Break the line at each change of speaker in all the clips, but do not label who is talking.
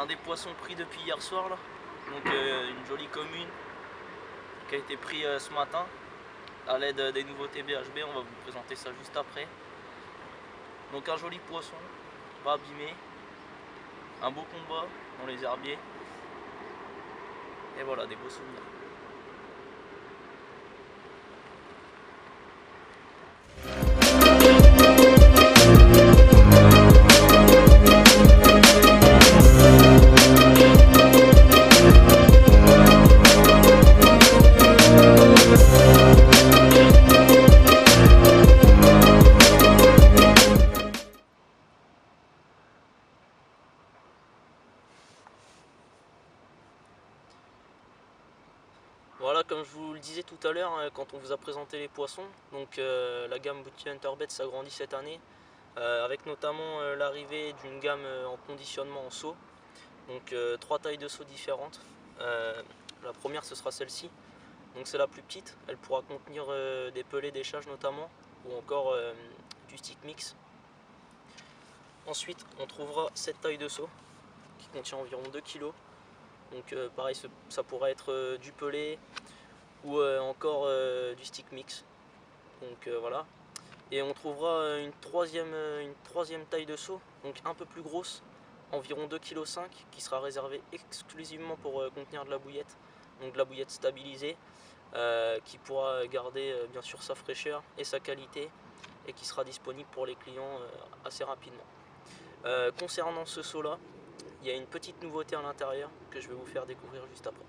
un des poissons pris depuis hier soir là. Donc une jolie commune qui a été pris ce matin à l'aide des nouveaux TBHB. On va vous présenter ça juste après. Donc un joli poisson, pas abîmé, un beau combat dans les herbiers. Et voilà, des beaux souvenirs. Voilà, comme je vous le disais tout à l'heure, quand on vous a présenté les poissons, donc la gamme Bounty Hunter s'agrandit cette année, avec notamment l'arrivée d'une gamme en conditionnement en seau, donc 3 tailles de seaux différentes. La première ce sera celle-ci, donc c'est la plus petite, elle pourra contenir des pelets d'échage notamment, ou encore du stick mix. Ensuite on trouvera cette taille de seau, qui contient environ 2 kg. Donc pareil, ça pourrait être du pelé ou encore du stick mix. Donc voilà. Et on trouvera une troisième taille de seau, donc un peu plus grosse, environ 2,5 kg, qui sera réservée exclusivement pour contenir de la bouillette. Donc de la bouillette stabilisée, qui pourra garder bien sûr sa fraîcheur et sa qualité, et qui sera disponible pour les clients assez rapidement. Concernant ce seau là, il y a une petite nouveauté à l'intérieur que je vais vous faire découvrir juste après.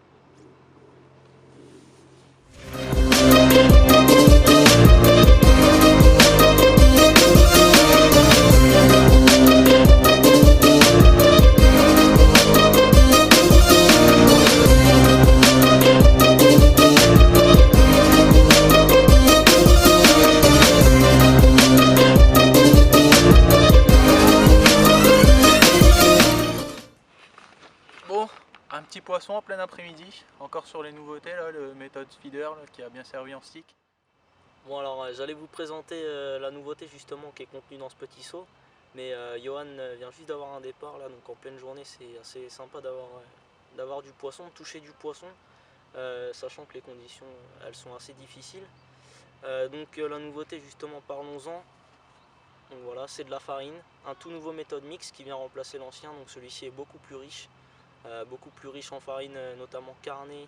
Bon, un petit poisson en plein après-midi, encore sur les nouveautés, là, le méthode feeder là, qui a bien servi en stick.
Bon alors j'allais vous présenter la nouveauté justement qui est contenue dans ce petit seau, mais Johan vient juste d'avoir un départ là, donc en pleine journée c'est assez sympa d'avoir du poisson, de toucher du poisson, sachant que les conditions elles sont assez difficiles. Donc la nouveauté justement, parlons-en. Donc voilà, c'est de la farine, un tout nouveau méthode mix qui vient remplacer l'ancien, donc celui-ci est beaucoup plus riche en farine, notamment carnée,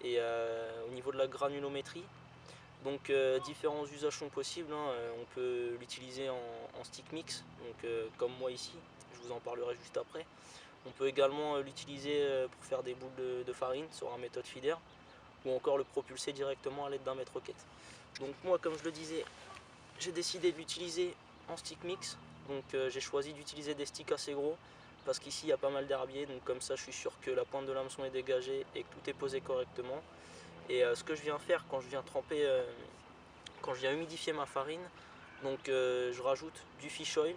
et au niveau de la granulométrie. Donc différents usages sont possibles, hein. On peut l'utiliser en stick mix, donc comme moi ici, je vous en parlerai juste après. On peut également l'utiliser pour faire des boules de farine sur un méthode feeder, ou encore le propulser directement à l'aide d'un mètre roquette. Donc moi, comme je le disais, j'ai décidé de l'utiliser en stick mix, donc j'ai choisi d'utiliser des sticks assez gros, parce qu'ici il y a pas mal d'herbiers, donc comme ça je suis sûr que la pointe de l'hameçon est dégagée et que tout est posé correctement. Et ce que je viens faire quand je viens tremper, quand je viens humidifier ma farine, donc je rajoute du fish oil,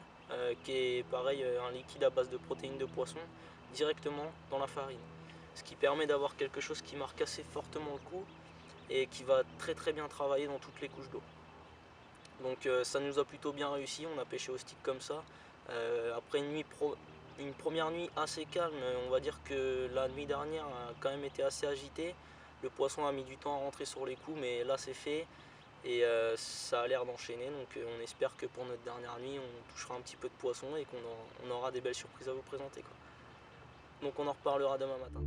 qui est pareil, un liquide à base de protéines de poisson, directement dans la farine. Ce qui permet d'avoir quelque chose qui marque assez fortement le coup et qui va très bien travailler dans toutes les couches d'eau. Donc ça nous a plutôt bien réussi, on a pêché au stick comme ça. Après une première nuit assez calme, on va dire que la nuit dernière a quand même été assez agitée. Le poisson a mis du temps à rentrer sur les coups, mais là c'est fait et ça a l'air d'enchaîner. Donc on espère que pour notre dernière nuit, on touchera un petit peu de poisson et qu'on aura des belles surprises à vous présenter, quoi. Donc on en reparlera demain matin.